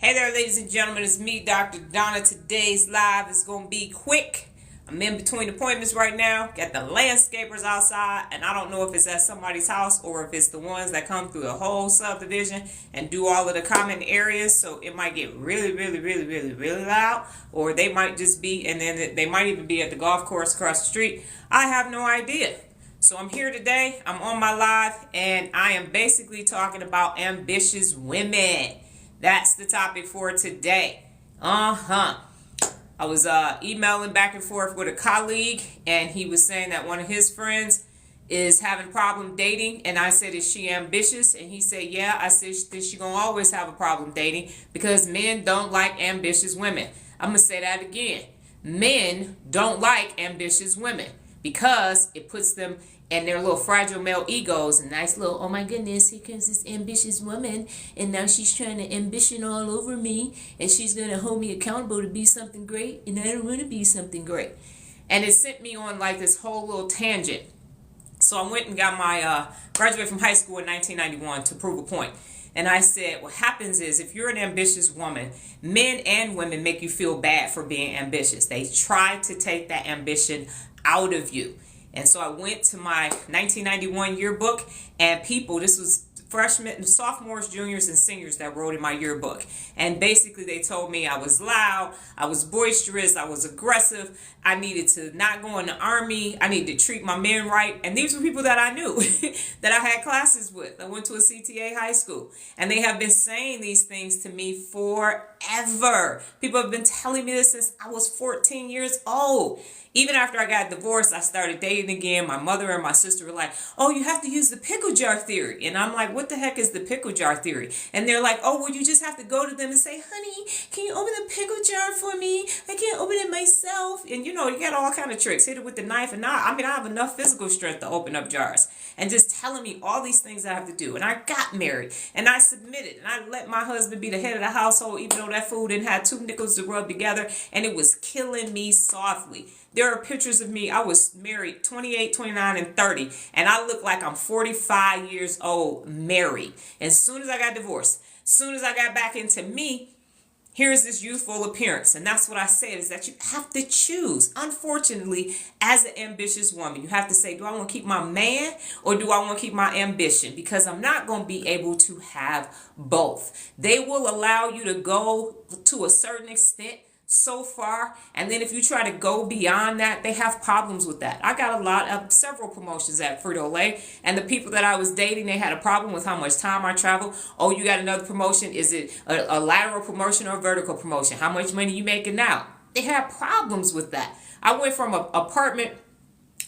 Hey there, ladies and gentlemen, it's me, Dr. Donna. Today's live is going to be quick. I'm in between appointments right now. Got the landscapers outside, and I don't know if it's at somebody's house or if it's the ones that come through the whole subdivision and do all of the common areas. So it might get really loud, or they might just be, and then they might even be at the golf course across the street. I have no idea. So I'm here today. I'm on my live, and I am basically talking about ambitious women. That's the topic for today. I was emailing back and forth with a colleague, and he was saying that one of his friends is having a problem dating, and I said, is she ambitious? And he said, yeah. I said, she gonna always have a problem dating because men don't like ambitious women. I'm gonna say that again. Men don't like ambitious women because it puts them and their little fragile male egos, and nice little, oh my goodness, here comes this ambitious woman, and now she's trying to ambition all over me, and she's going to hold me accountable to be something great, and I don't want to be something great. And it sent me on like this whole little tangent. So I went and got my, graduated from high school in 1991 to prove a point. And I said, what happens is if you're an ambitious woman, men and women make you feel bad for being ambitious. They try to take that ambition out of you. And so I went to my 1991 yearbook, and this was freshmen, sophomores, juniors, and seniors that wrote in my yearbook. And basically they told me I was loud, I was boisterous, I was aggressive, I needed to not go in the army, I needed to treat my men right. And these were people that I knew, that I had classes with. I went to a CTA high school. And they have been saying these things to me forever. People have been telling me this since I was 14 years old. Even after I got divorced, I started dating again. My mother and my sister were like, oh, you have to use the pickle jar theory. And I'm like, what the heck is the pickle jar theory? And they're like, oh, well, you just have to go to them and say, honey, can you open the pickle jar for me? I can't open it myself. And, you got all kind of tricks. Hit it with the knife. And I have enough physical strength to open up jars. And just telling me all these things I have to do. And I got married. And I submitted. And I let my husband be the head of the household, even though that food didn't have 2 nickels to rub together. And it was killing me softly. There are pictures of me. I was married 28, 29, and 30. And I look like I'm 45 years old, married. As soon as I got divorced, as soon as I got back into me, here's this youthful appearance. And that's what I said, is that you have to choose. Unfortunately, as an ambitious woman, you have to say, do I want to keep my man or do I want to keep my ambition? Because I'm not going to be able to have both. They will allow you to go to a certain extent so far, and then if you try to go beyond that, they have problems with that. I got several promotions at Frito-Lay, and the people that I was dating, they had a problem with how much time I traveled. Oh, you got another promotion? Is it a lateral promotion or a vertical promotion? How much money you making now? They had problems with that. I went from an apartment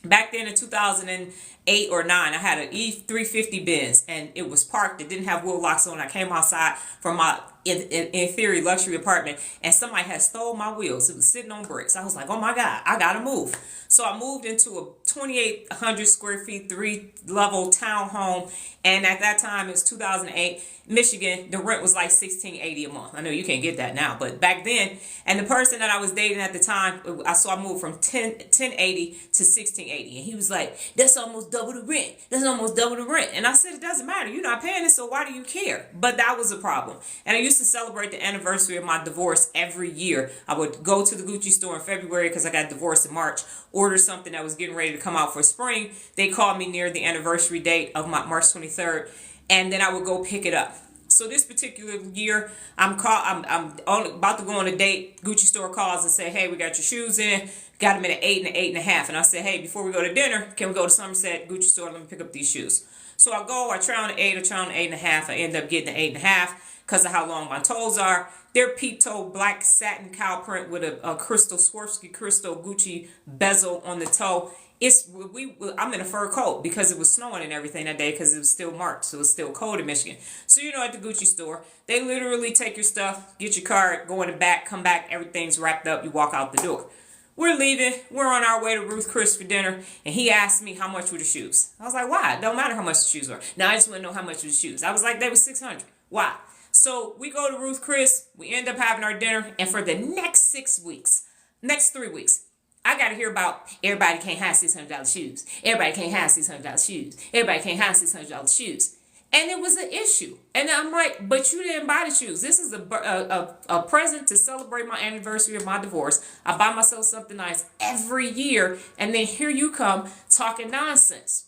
back then in 2008 or 9, I had an E350 Benz, and it was parked. It didn't have wheel locks on. I came outside from my, in theory, luxury apartment, and somebody had stole my wheels. It was sitting on bricks. I was like, oh my God, I gotta move. So I moved into a 2,800 square feet, 3-level townhome, and at that time, it was 2008, Michigan, the rent was like $1,680 a month. I know you can't get that now, but back then, and the person that I was dating at the time, I moved from 1080 to 1680, and he was like, that's almost double the rent. That's almost double the rent. And I said, it doesn't matter. You're not paying it, so why do you care? But that was a problem. And I used to celebrate the anniversary of my divorce every year. I would go to the Gucci store in February because I got divorced in March, order something that was getting ready to come out for spring. They called me near the anniversary date of my March 23rd, and then I would go pick it up. So this particular year, I'm about to go on a date. Gucci store calls and say, hey, we got your shoes in. Got them at an 8 and an 8.5. And I said, hey, before we go to dinner, can we go to Somerset Gucci store? Let me pick up these shoes. So I go, I try on the 8, I try on the 8.5. I end up getting the 8.5 because of how long my toes are. They're peep-toe black satin cow print with a crystal Swarovski crystal Gucci bezel on the toe. I'm in a fur coat because it was snowing and everything that day because it was still March, so it was still cold in Michigan. So at the Gucci store, they literally take your stuff, get your card, go in the back, come back, everything's wrapped up, you walk out the door. We're leaving. We're on our way to Ruth Chris for dinner, and he asked me how much were the shoes. I was like, why? It don't matter how much the shoes were. Now I just want to know how much were the shoes. I was like, they were $600. Why? So we go to Ruth Chris. We end up having our dinner, and for the next 3 weeks, I got to hear about everybody can't have $600 shoes. Everybody can't have $600 shoes. Everybody can't have $600 shoes. And it was an issue. And I'm like, but you didn't buy the shoes. This is a present to celebrate my anniversary of my divorce. I buy myself something nice every year. And then here you come talking nonsense.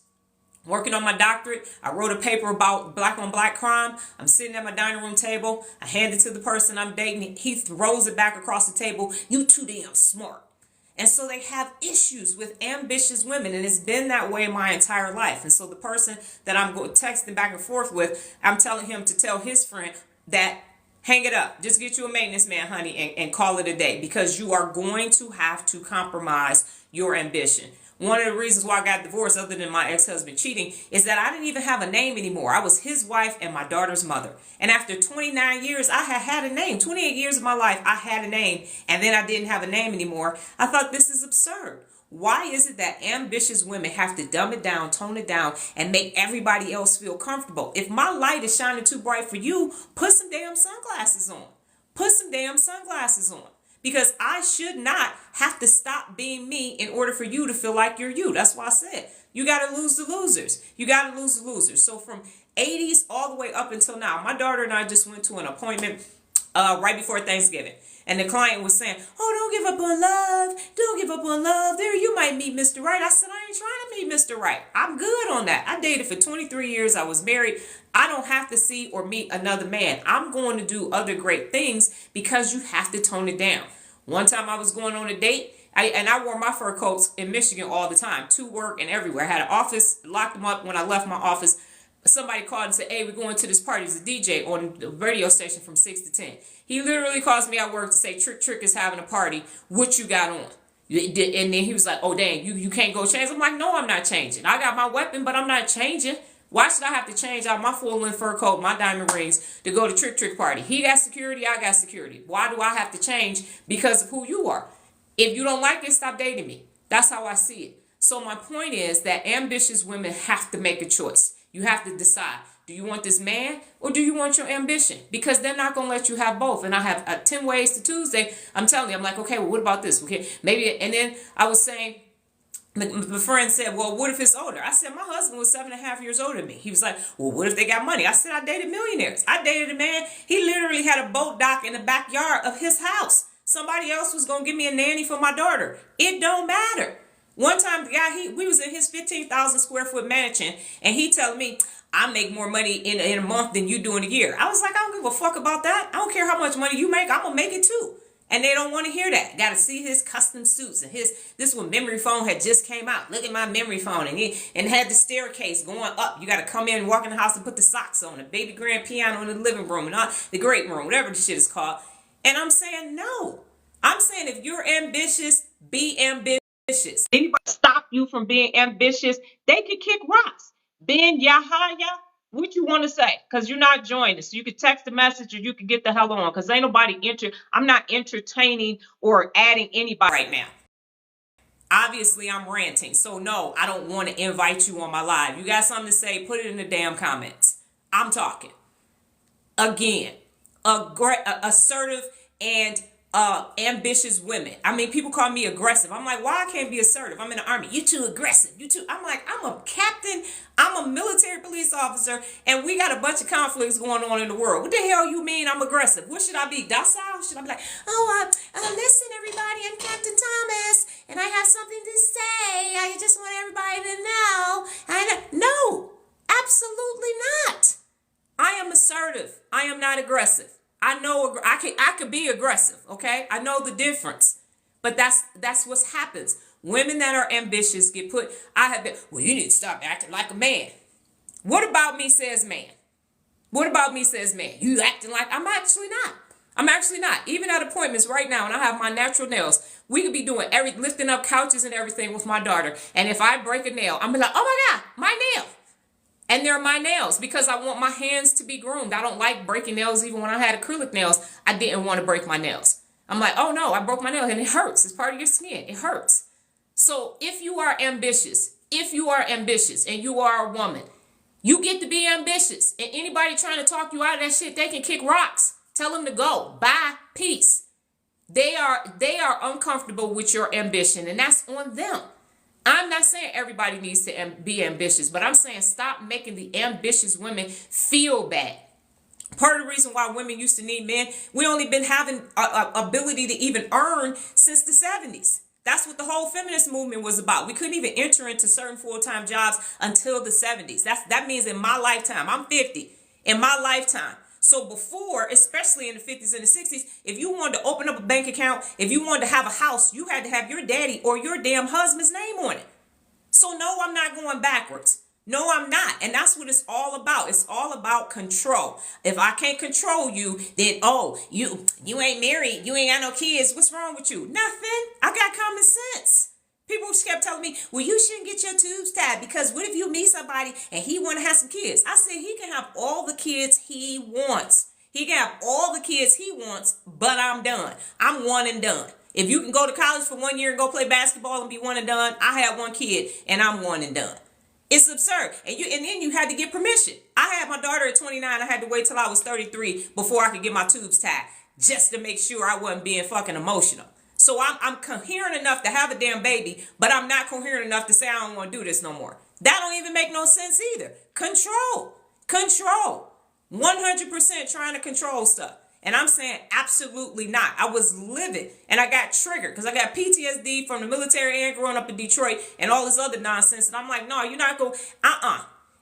Working on my doctorate, I wrote a paper about black on black crime. I'm sitting at my dining room table. I hand it to the person I'm dating. He throws it back across the table. You too damn smart. And so they have issues with ambitious women, and it's been that way my entire life. And so the person that I'm texting back and forth with, I'm telling him to tell his friend that hang it up. Just get you a maintenance man, honey, and call it a day, because you are going to have to compromise your ambition. One of the reasons why I got divorced, other than my ex-husband cheating, is that I didn't even have a name anymore. I was his wife and my daughter's mother. And after 29 years, I had a name. 28 years of my life, I had a name. And then I didn't have a name anymore. I thought, this is absurd. Why is it that ambitious women have to dumb it down, tone it down, and make everybody else feel comfortable? If my light is shining too bright for you, put some damn sunglasses on. Put some damn sunglasses on. Because I should not have to stop being me in order for you to feel like you're you. That's why I said, you got to lose the losers. You got to lose the losers. So from 80s all the way up until now, my daughter and I just went to an appointment right before Thanksgiving. And the client was saying, oh, don't give up on love. Don't give up on love. There, you might meet Mr. Right. I said, I ain't trying to meet Mr. Right. I'm good on that. I dated for 23 years. I was married. I don't have to see or meet another man. I'm going to do other great things because you have to tone it down. One time I was going on a date, I wore my fur coats in Michigan all the time, to work and everywhere. I had an office, locked them up. When I left my office, somebody called and said, hey, we're going to this party. There's a DJ on the radio station from 6 to 10. He literally calls me at work to say, Trick is having a party. What you got on? And then he was like, oh, dang, you can't go change. I'm like, no, I'm not changing. I got my weapon, but I'm not changing. Why should I have to change out my full-length fur coat, my diamond rings, to go to Trick party? He got security, I got security. Why do I have to change because of who you are? If you don't like it, stop dating me. That's how I see it. So my point is that ambitious women have to make a choice. You have to decide. Do you want this man or do you want your ambition? Because they're not going to let you have both. And I have 10 ways to Tuesday. I'm telling you, I'm like, okay, well, what about this? Okay, maybe. And then I was saying, the friend said, well, what if it's older? I said, my husband was 7.5 years older than me. He was like, well, what if they got money? I said, I dated millionaires. I dated a man. He literally had a boat dock in the backyard of his house. Somebody else was going to give me a nanny for my daughter. It don't matter. One time, the guy, we was in his 15,000 square foot mansion, and he telling me, I make more money in a month than you do in a year. I was like, I don't give a fuck about that. I don't care how much money you make. I'm going to make it too. And they don't want to hear that. Got to see his custom suits and this one memory phone had just came out. Look at my memory phone, and had the staircase going up. You got to come in and walk in the house and put the socks on. A baby grand piano in the living room and all, the great room, whatever the shit is called. And I'm saying no. I'm saying if you're ambitious, be ambitious. Anybody stop you from being ambitious, they could kick rocks. Ben Yahaya, what you want to say? Because you're not joining us. So you can text a message or you can get the hell on. Because ain't nobody I'm not entertaining or adding anybody right now. Obviously, I'm ranting. So no, I don't want to invite you on my live. You got something to say, put it in the damn comments. I'm talking. Again, assertive and ambitious women. I mean, people call me aggressive. I'm like, why I can't be assertive? I'm in the army. You too aggressive. You too. I'm like, I'm a captain. I'm a military police officer, and we got a bunch of conflicts going on in the world. What the hell you mean I'm aggressive? What should I be? Docile? Should I be like, listen, everybody, I'm Captain Thomas, and I have something to say. I just want everybody to know. No, absolutely not. I am assertive. I am not aggressive. I know I could be aggressive, okay? I know the difference. But that's what happens. Women that are ambitious get put, well, you need to stop acting like a man. What about me says man? What about me says man? You acting like, I'm actually not. I'm actually not. Even at appointments right now, and I have my natural nails, we could be doing lifting up couches and everything with my daughter. And if I break a nail, I'm like, oh my God, my nail. And they're my nails because I want my hands to be groomed. I don't like breaking nails. Even when I had acrylic nails, I didn't want to break my nails. I'm like, oh no, I broke my nail and it hurts. It's part of your skin. It hurts. So if you are ambitious and you are a woman, you get to be ambitious. And anybody trying to talk you out of that shit, they can kick rocks. Tell them to go. Bye. Peace. They are uncomfortable with your ambition, and that's on them. I'm not saying everybody needs to be ambitious, but I'm saying stop making the ambitious women feel bad. Part of the reason why women used to need men, we only been having ability to even earn since the 70s. That's what the whole feminist movement was about. We couldn't even enter into certain full-time jobs until the 70s. That means in my lifetime, I'm 50, in my lifetime. So before, especially in the 50s and the 60s, if you wanted to open up a bank account, if you wanted to have a house, you had to have your daddy or your damn husband's name on it. So no, I'm not going backwards. No, I'm not. And that's what it's all about. It's all about control. If I can't control you, then, you ain't married. You ain't got no kids. What's wrong with you? Nothing. I got common sense. People just kept telling me, well, you shouldn't get your tubes tied because what if you meet somebody and he want to have some kids? I said he can have all the kids he wants. He can have all the kids he wants, but I'm done. I'm one and done. If you can go to college for 1 year and go play basketball and be one and done, I have one kid and I'm one and done. It's absurd. And then you had to get permission. I had my daughter at 29. I had to wait till I was 33 before I could get my tubes tied just to make sure I wasn't being fucking emotional. So I'm coherent enough to have a damn baby, but I'm not coherent enough to say I don't want to do this no more. That don't even make no sense either. Control. 100% trying to control stuff. And I'm saying absolutely not. I was livid and I got triggered because I got PTSD from the military and growing up in Detroit and all this other nonsense. And I'm like, no, you're not going,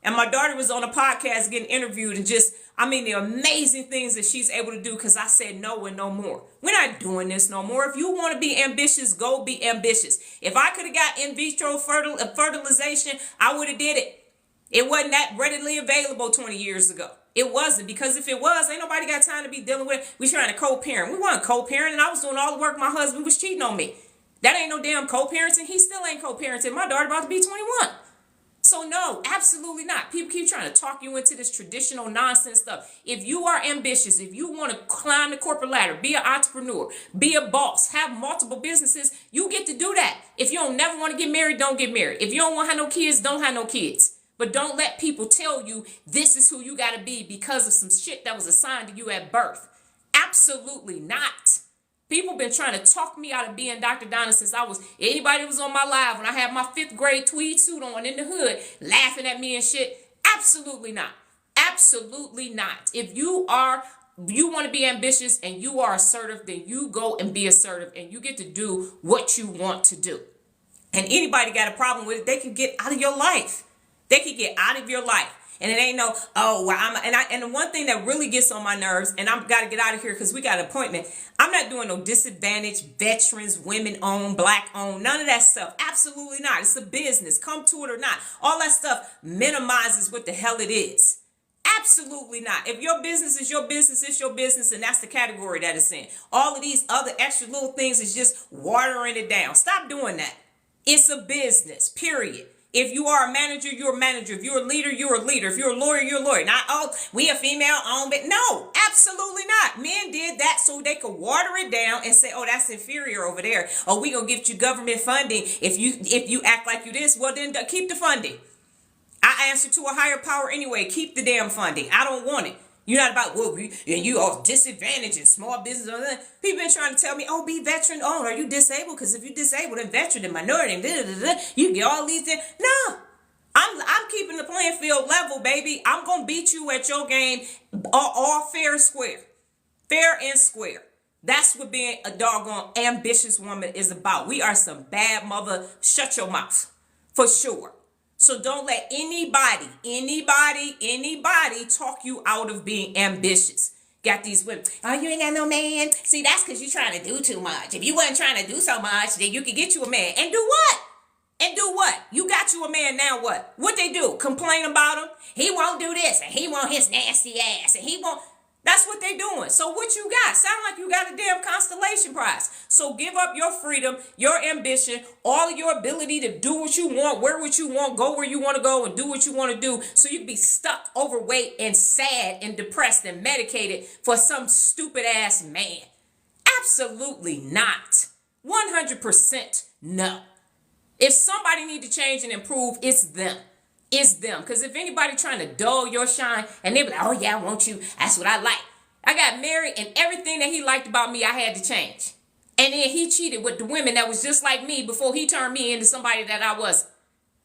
And my daughter was on a podcast getting interviewed and the amazing things that she's able to do because I said no and no more. We're not doing this no more. If you want to be ambitious, go be ambitious. If I could have got in vitro fertilization, I would have did it. It wasn't that readily available 20 years ago. It wasn't, because if it was, ain't nobody got time to be dealing with it. We trying to co-parent. We weren't co-parenting. I was doing all the work. My husband was cheating on me. That ain't no damn co-parenting. He still ain't co-parenting. My daughter about to be 21. So no, absolutely not. People keep trying to talk you into this traditional nonsense stuff. If you are ambitious, if you want to climb the corporate ladder, be an entrepreneur, be a boss, have multiple businesses, you get to do that. If you don't never want to get married, don't get married. If you don't want to have no kids, don't have no kids. But don't let people tell you this is who you got to be because of some shit that was assigned to you at birth. Absolutely not. People been trying to talk me out of being Dr. Donna since anybody was on my live when I had my 5th grade tweed suit on in the hood, laughing at me and shit. Absolutely not. Absolutely not. If you want to be ambitious and you are assertive, then you go and be assertive and you get to do what you want to do. And anybody got a problem with it, they can get out of your life. They can get out of your life. And it ain't no, and the one thing that really gets on my nerves, and I've got to get out of here because we got an appointment. I'm not doing no disadvantaged veterans, women owned, black owned, none of that stuff. Absolutely not. It's a business. Come to it or not. All that stuff minimizes what the hell it is. Absolutely not. If your business is your business, it's your business, and that's the category that it's in. All of these other extra little things is just watering it down. Stop doing that. It's a business, period. If you are a manager, you're a manager. If you're a leader, you're a leader. If you're a lawyer, you're a lawyer. Not, we a female owned, but no, absolutely not. Men did that so they could water it down and say, oh, that's inferior over there. Oh, we gonna give you government funding. If you act like you this, well then keep the funding. I answer to a higher power anyway. Keep the damn funding. I don't want it. You're not about, you are disadvantaged in small business. People been trying to tell me, oh, be veteran owned. Are you disabled? Because if you're disabled and veteran and minority, and you get all these things. No, I'm keeping the playing field level, baby. I'm going to beat you at your game all fair and square. Fair and square. That's what being a doggone ambitious woman is about. We are some bad mother. Shut your mouth. For sure. So don't let anybody talk you out of being ambitious. Got these women, oh, you ain't got no man. See, that's because you're trying to do too much. If you wasn't trying to do so much, then you could get you a man. And do what? And do what? You got you a man, now what? What they do? Complain about him? He won't do this, and he want his nasty ass, and he won't. That's what they doing. So what you got? Sound like you got a damn constellation prize. So give up your freedom, your ambition, all of your ability to do what you want, wear what you want, go where you want to go, and do what you want to do. So you can be stuck overweight and sad and depressed and medicated for some stupid ass man. Absolutely not. 100% no. If somebody need to change and improve, it's them. It's them. Because if anybody trying to dull your shine and they be like, oh yeah, I want you. That's what I like. I got married and everything that he liked about me, I had to change. And then he cheated with the women that was just like me before he turned me into somebody that I wasn't.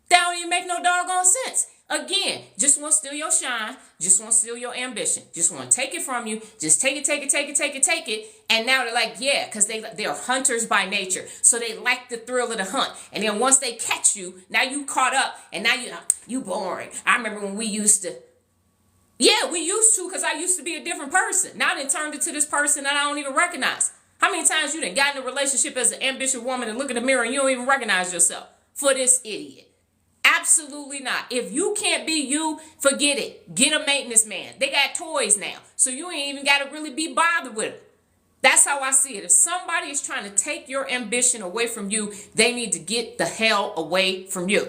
That don't even make no doggone sense. Again, just want to steal your shine. Just want to steal your ambition. Just want to take it from you. Just take it. And now they're like, yeah, because they're hunters by nature. So they like the thrill of the hunt. And then once they catch you, now you caught up. And now you boring. I remember when we used to. Yeah, we used to, because I used to be a different person. Now they turned into this person that I don't even recognize. How many times you done got in a relationship as an ambitious woman and look in the mirror and you don't even recognize yourself for this idiot? Absolutely not. If you can't be you, forget it. Get a maintenance man. They got toys now, so you ain't even got to really be bothered with them. That's how I see it. If somebody is trying to take your ambition away from you, they need to get the hell away from you.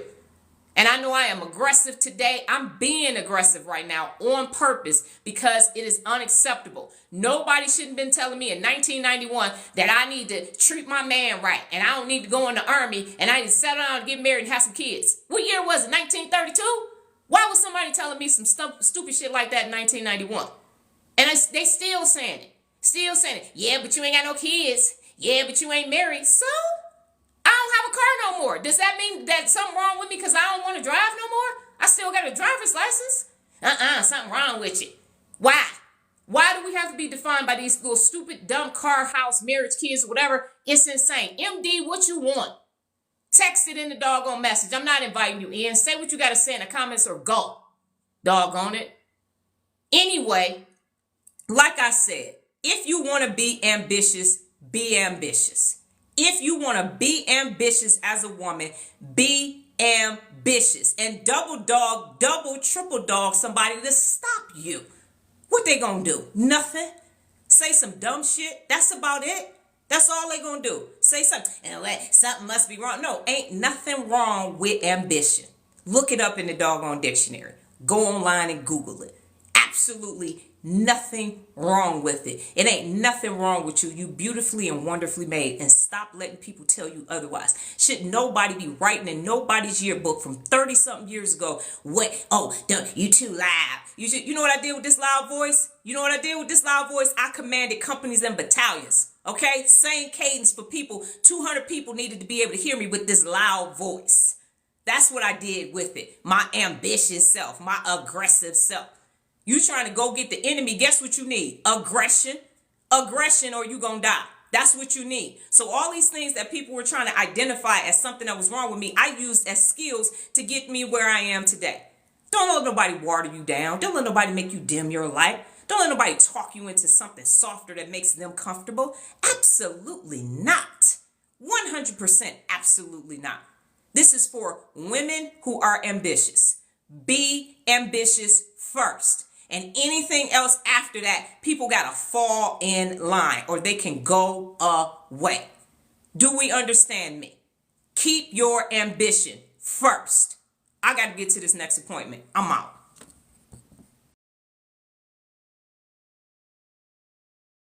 And I know I am aggressive today. I'm being aggressive right now on purpose because it is unacceptable. Nobody shouldn't have been telling me in 1991 that I need to treat my man right and I don't need to go in the army and I need to settle down and get married and have some kids. What year was it? 1932? Why was somebody telling me some stupid shit like that in 1991? And they still saying it. Still saying it. Yeah, but you ain't got no kids. Yeah, but you ain't married. So? I don't have a car no more. Does that mean that something wrong with me because I don't want to drive no more? I still got a driver's license. Something wrong with you. Why? Why do we have to be defined by these little stupid, dumb car, house, marriage, kids, or whatever? It's insane. MD, what you want? Text it in the doggone message. I'm not inviting you in. Say what you got to say in the comments or go. Doggone it. Anyway, like I said, if you want to be ambitious, be ambitious. If you want to be ambitious as a woman, be ambitious. And double dog, double, triple dog somebody to stop you. What they gonna do? Nothing. Say some dumb shit. That's about it. That's all they gonna do. Say something. And something must be wrong. No, ain't nothing wrong with ambition. Look it up in the doggone dictionary. Go online and Google it. Absolutely nothing wrong with it. It ain't nothing wrong with you. You beautifully and wonderfully made. And stop letting people tell you otherwise. Should nobody be writing in nobody's yearbook from 30-something years ago? You too loud. You know what I did with this loud voice? You know what I did with this loud voice? I commanded companies and battalions. Okay? Same cadence for people. 200 people needed to be able to hear me with this loud voice. That's what I did with it. My ambitious self. My aggressive self. You trying to go get the enemy, guess what you need? Aggression. Aggression or you gonna die. That's what you need. So all these things that people were trying to identify as something that was wrong with me, I used as skills to get me where I am today. Don't let nobody water you down. Don't let nobody make you dim your light. Don't let nobody talk you into something softer that makes them comfortable. Absolutely not. 100% absolutely not. This is for women who are ambitious. Be ambitious first. And anything else after that, people got to fall in line or they can go away. Do we understand me? Keep your ambition first. I got to get to this next appointment. I'm out.